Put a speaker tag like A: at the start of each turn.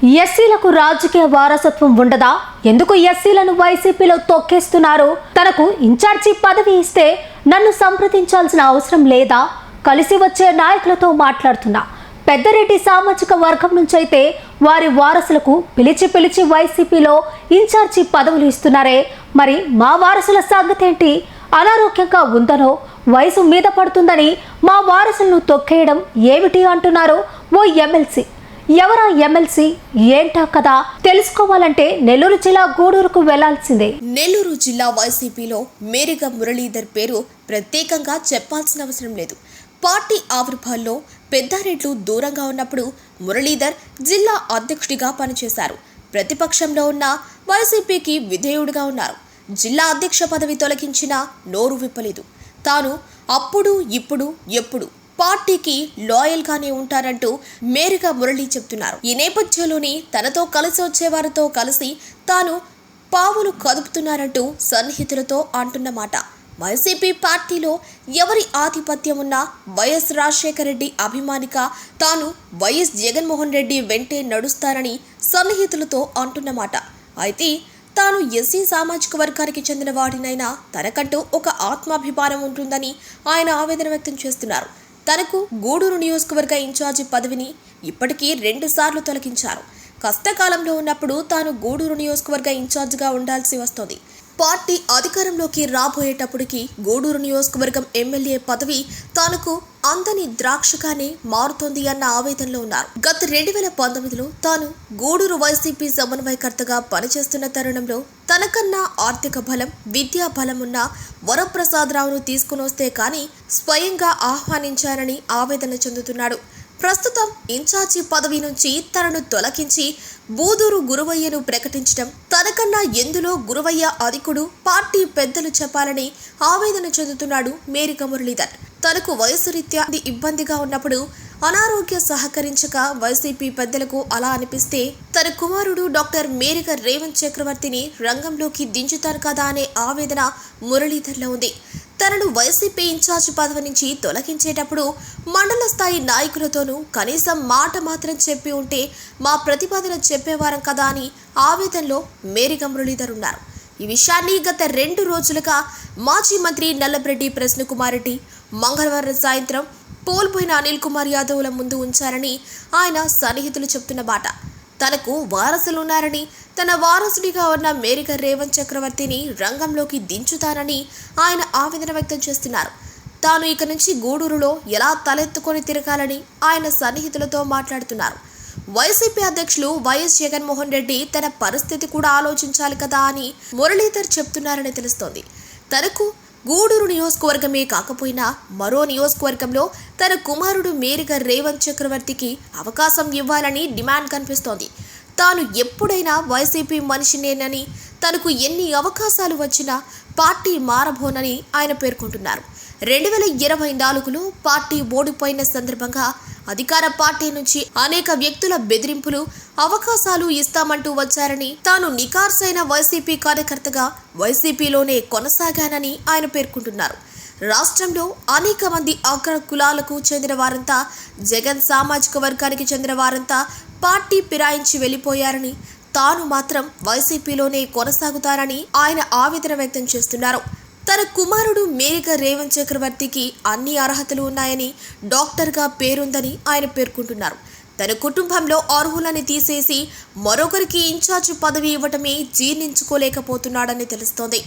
A: ఎస్సీలకు రాజకీయ వారసత్వం ఉండదా? ఎందుకు ఎస్సీలను వైసీపీలో తొక్కేస్తున్నారు? తనకు ఇన్ఛార్జి పదవి ఇస్తే నన్ను సంప్రదించాల్సిన అవసరం లేదా? కలిసి వచ్చే నాయకులతో మాట్లాడుతున్నా. పెద్దరెడ్డి సామాజిక వర్గం నుంచి అయితే వారి వారసులకు పిలిచి వైసీపీలో ఇన్ఛార్జి పదవులు ఇస్తున్నారే, మరి మా వారసుల సంగతి ఏంటి? అనారోగ్యంగా ఉందనో వయసు మీద పడుతుందని మా వారసులను తొక్కేయడం ఏమిటి అంటున్నారు ఓ ఎమ్మెల్సీ. ఎవరా ఎమ్మెల్సీ, ఏంటా కదా తెలుసుకోవాలంటే నెల్లూరు జిల్లా గూడూరుకు వెళ్లాల్సిందే.
B: నెల్లూరు జిల్లా వైసీపీలో మేరిగ మురళీధర్ పేరు ప్రత్యేకంగా చెప్పాల్సిన అవసరం లేదు. పార్టీ ఆవిర్భావంలో పెద్దారెడ్లు దూరంగా ఉన్నప్పుడు మురళీధర్ జిల్లా అధ్యక్షుడిగా పనిచేశారు. ప్రతిపక్షంలో ఉన్న వైసీపీకి విధేయుడిగా ఉన్నారు. జిల్లా అధ్యక్ష పదవి తొలగించినా నోరు విప్పలేదు. తాను అప్పుడు ఇప్పుడు ఎప్పుడు పార్టీకి లాయల్ గానే ఉంటారంటూ మేరిగ మురళి చెప్తున్నారు. ఈ నేపథ్యంలోనే తనతో కలిసి వచ్చేవారితో కలిసి తాను పావులు కదుపుతున్నారంటూ సన్నిహితులతో అంటున్నమాట. వైసీపీ పార్టీలో ఎవరి ఆధిపత్యం ఉన్నా వైఎస్ రాజశేఖర రెడ్డి అభిమానిగా తాను వైఎస్ జగన్మోహన్ రెడ్డి వెంటే నడుస్తానని సన్నిహితులతో అంటున్నమాట. అయితే తాను ఎస్సీ సామాజిక వర్గానికి చెందిన వాడినైనా తనకంటూ ఒక ఆత్మాభిమానం ఉంటుందని ఆయన ఆవేదన వ్యక్తం చేస్తున్నారు. తనకు గూడూరు నియోజకవర్గ ఇన్ఛార్జి పదవిని ఇప్పటికీ 2 సార్లు తొలగించారు. కష్టకాలంలో ఉన్నప్పుడు తాను గూడూరు నియోజకవర్గ ఇన్ఛార్జిగా ఉండాల్సి వస్తోంది. పార్టీ అధికారంలోకి రాబోయేటప్పటికి గూడూరు నియోజకవర్గం ఎమ్మెల్యే పదవి తనకు అందని ద్రాక్షగానే మారుతోంది అన్న ఆవేదనలో ఉన్నారు. గత 2019లో తాను గూడూరు వైసీపీ సమన్వయకర్తగా పనిచేస్తున్న తరుణంలో తనకన్నా ఆర్థిక బలం, విద్యా బలం ఉన్న వరప్రసాదరావును తీసుకుని వస్తే కానీ స్వయంగా ఆహ్వానించారని ఆవేదన చెందుతున్నాడు. ప్రస్తుతం ఇన్ఛార్జి పదవి నుంచి తనను తొలగించి బూదూరు గురువయ్యను ప్రకటించడం తనకన్నా ఎందులో గురువయ్య అధికుడు పార్టీ పెద్దలు చెప్పాలని ఆవేదన చెందుతున్నాడు మేరిగ మురళీధర్. తనకు వయసు రీత్యా ఇబ్బందిగా ఉన్నప్పుడు అనారోగ్య సహకరించక వైసీపీ పెద్దలకు అలా అనిపిస్తే తన కుమారుడు డాక్టర్ మేరిగ రేవంత్ చక్రవర్తిని రంగంలోకి దించుతారు కదా అనే ఆవేదన మురళీధర్లో ఉంది. తనను వైసీపీ ఇన్ఛార్జి పదవి నుంచి తొలగించేటప్పుడు మండల స్థాయి నాయకులతోనూ కనీసం మాట మాత్రం చెప్పి ఉంటే మా ప్రతిపాదన చెప్పేవారం కదా అని ఆవేదనలో మేరిగ మురళీధర్ ఉన్నారు. ఈ విషయాన్ని గత 2 రోజులుగా మాజీ మంత్రి నల్లబరెడ్డి ప్రసన్నకుమార్ రెడ్డి మంగళవారం సాయంత్రం పోల్పోయిన అనిల్ కుమార్ యాదవ్ల ముందు ఉంచారని ఆయన సన్నిహితులు చెప్తున్న బాట. తనకు వారసులున్నారని, తన వారసుడిగా ఉన్న మేరిగ రేవంత్ చక్రవర్తిని రంగంలోకి దించుతానని ఆయన ఆవేదన వ్యక్తం చేస్తున్నారు. తాను ఇక నుంచి గూడూరులో ఎలా తలెత్తుకొని తిరగాలని ఆయన సన్నిహితులతో మాట్లాడుతున్నారు. వైసీపీ అధ్యక్షులు వైఎస్ జగన్మోహన్ రెడ్డి తన పరిస్థితి కూడా ఆలోచించాలి కదా అని మురళీధర్ చెప్తున్నారని తెలుస్తోంది. తనకు గూడూరు నియోజకవర్గమే కాకపోయినా మరో నియోజకవర్గంలో తన కుమారుడు మేరిగ రేవంత్ చక్రవర్తికి అవకాశం ఇవ్వాలని డిమాండ్ కనిపిస్తోంది. తాను ఎప్పుడైనా వైసీపీ మనిషినేనని, తనకు ఎన్ని అవకాశాలు వచ్చినా పార్టీ మారబోనని ఆయన పేర్కొంటున్నారు. 2024లో పార్టీ ఓడిపోయిన సందర్భంగా అధికార పార్టీ నుంచి అనేక వ్యక్తుల బెదిరింపులు, అవకాశాలు ఇస్తామంటూ వచ్చారని, తాను నికార్సైన వైసీపీ కార్యకర్తగా వైసీపీలోనే కొనసాగానని ఆయన పేర్కొంటున్నారు. రాష్ట్రంలో అనేక మంది అగ్ర కులాలకు చెందిన వారంతా, జగన్ సామాజిక వర్గానికి చెందిన వారంతా పార్టీ ఫిరాయించి వెళ్లిపోయారని, తాను మాత్రం వైసీపీలోనే కొనసాగుతారని ఆయన ఆవేదన వ్యక్తం చేస్తున్నారు. తన కుమారుడు మేరిగ రేవంత్ చక్రవర్తికి అన్ని అర్హతలు ఉన్నాయని, డాక్టర్గా పేరుందని ఆయన పేర్కొంటున్నారు. తన కుటుంబంలో అర్హులని తీసేసి మరొకరికి ఇన్ఛార్జ్ పదవి ఇవ్వటమే జీర్ణించుకోలేకపోతున్నాడని తెలుస్తోంది.